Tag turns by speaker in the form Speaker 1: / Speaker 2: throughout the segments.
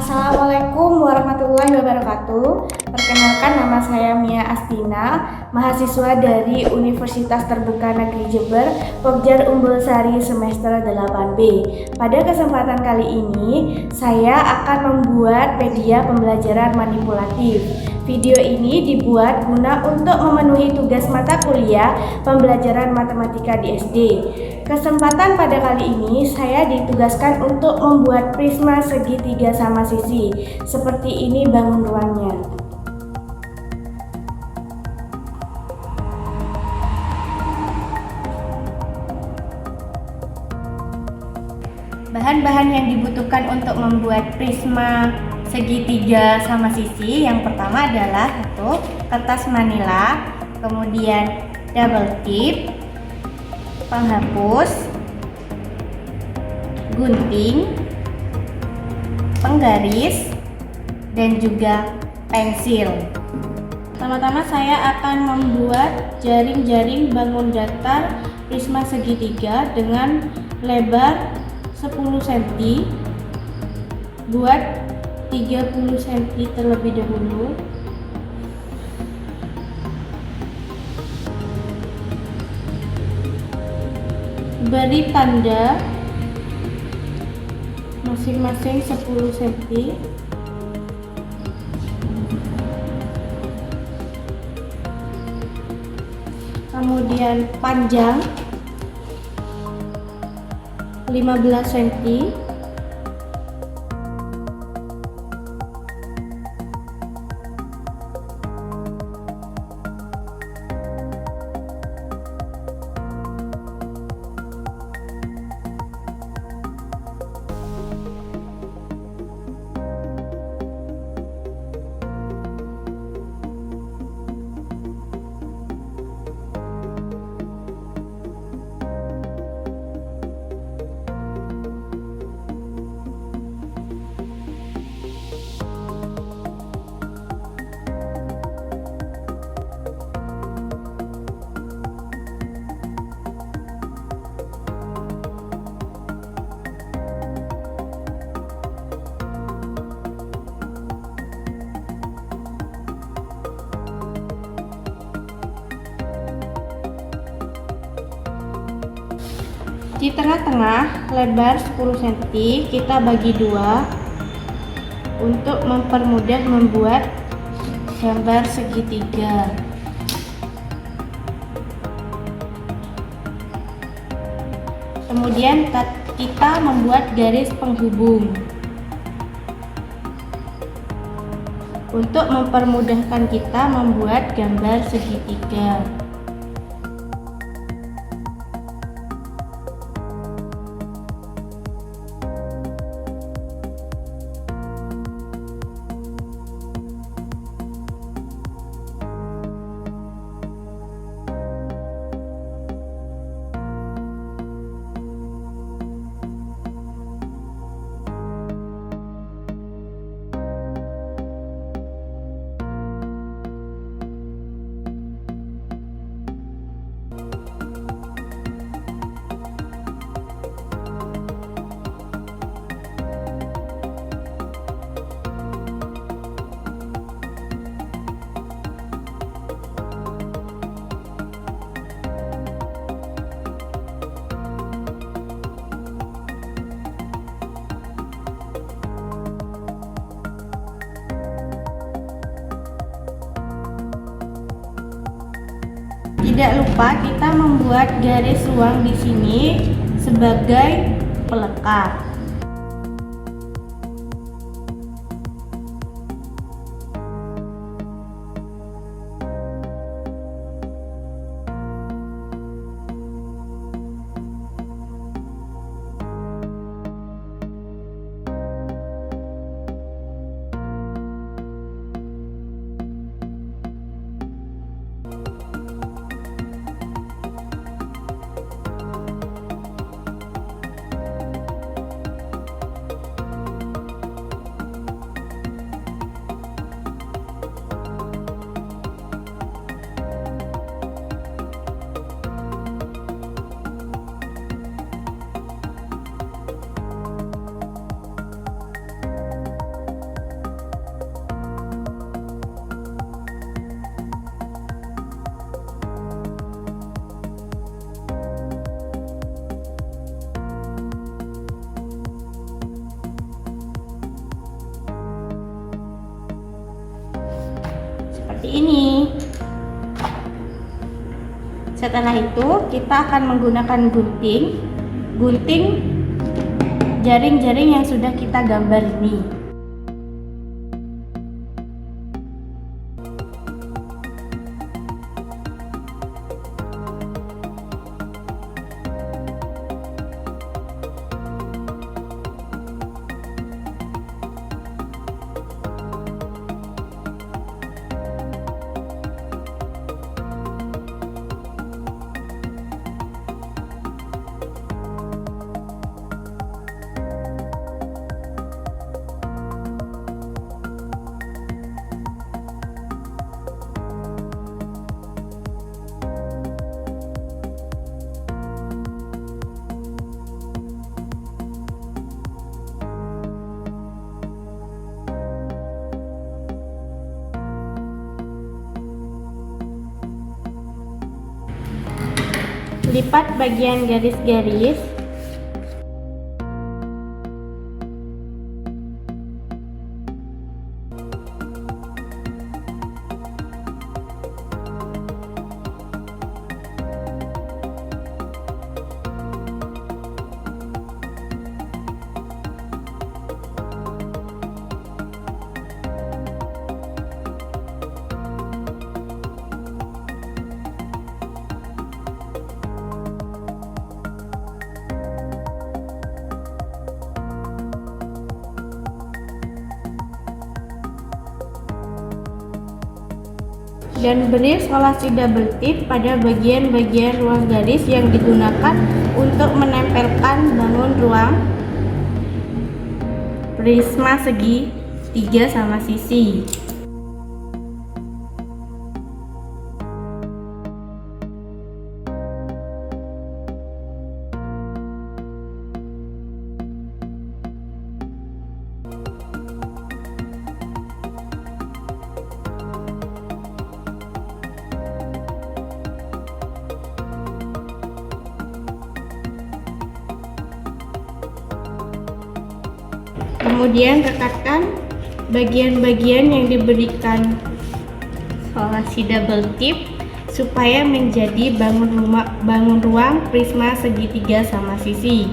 Speaker 1: Assalamualaikum warahmatullahi wabarakatuh. Perkenalkan, nama saya Mia Astina, mahasiswa dari Universitas Terbuka Negeri Jember, Pokja Unggul Sari semester 8B. Pada kesempatan kali ini, saya akan membuat media pembelajaran manipulatif. Video ini dibuat guna untuk memenuhi tugas mata kuliah pembelajaran matematika di SD. Kesempatan pada kali ini saya ditugaskan untuk membuat prisma segitiga sama sisi. Seperti ini bangun ruangnya. Bahan-bahan yang dibutuhkan untuk membuat prisma segitiga sama sisi yang pertama adalah kertas manila, kemudian double tip, penghapus, gunting, penggaris, dan juga pensil. Pertama-tama saya akan membuat jaring-jaring bangun datar prisma segitiga dengan lebar 10 cm, buat 30 cm terlebih dahulu. Beri tanda masing-masing 10 cm. Kemudian panjang 15 cm. Di tengah-tengah lebar 10 cm kita bagi dua untuk mempermudah membuat gambar segitiga. Kemudian kita membuat garis penghubung untuk mempermudahkan kita membuat gambar segitiga. Tidak lupa kita membuat garis ruang di sini sebagai pelekat. Setelah itu kita akan menggunakan gunting jaring-jaring yang sudah kita gambar ini. Lipat bagian garis-garis. Dan beri solasi double tip pada bagian-bagian ruang garis yang digunakan untuk menempelkan bangun ruang prisma segi 3 sama sisi. Kemudian rekatkan bagian-bagian yang diberikan solasi double tip supaya menjadi bangun ruang prisma segitiga sama sisi.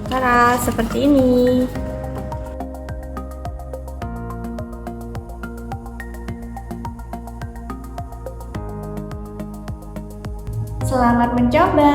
Speaker 1: Cara seperti ini. Selamat mencoba.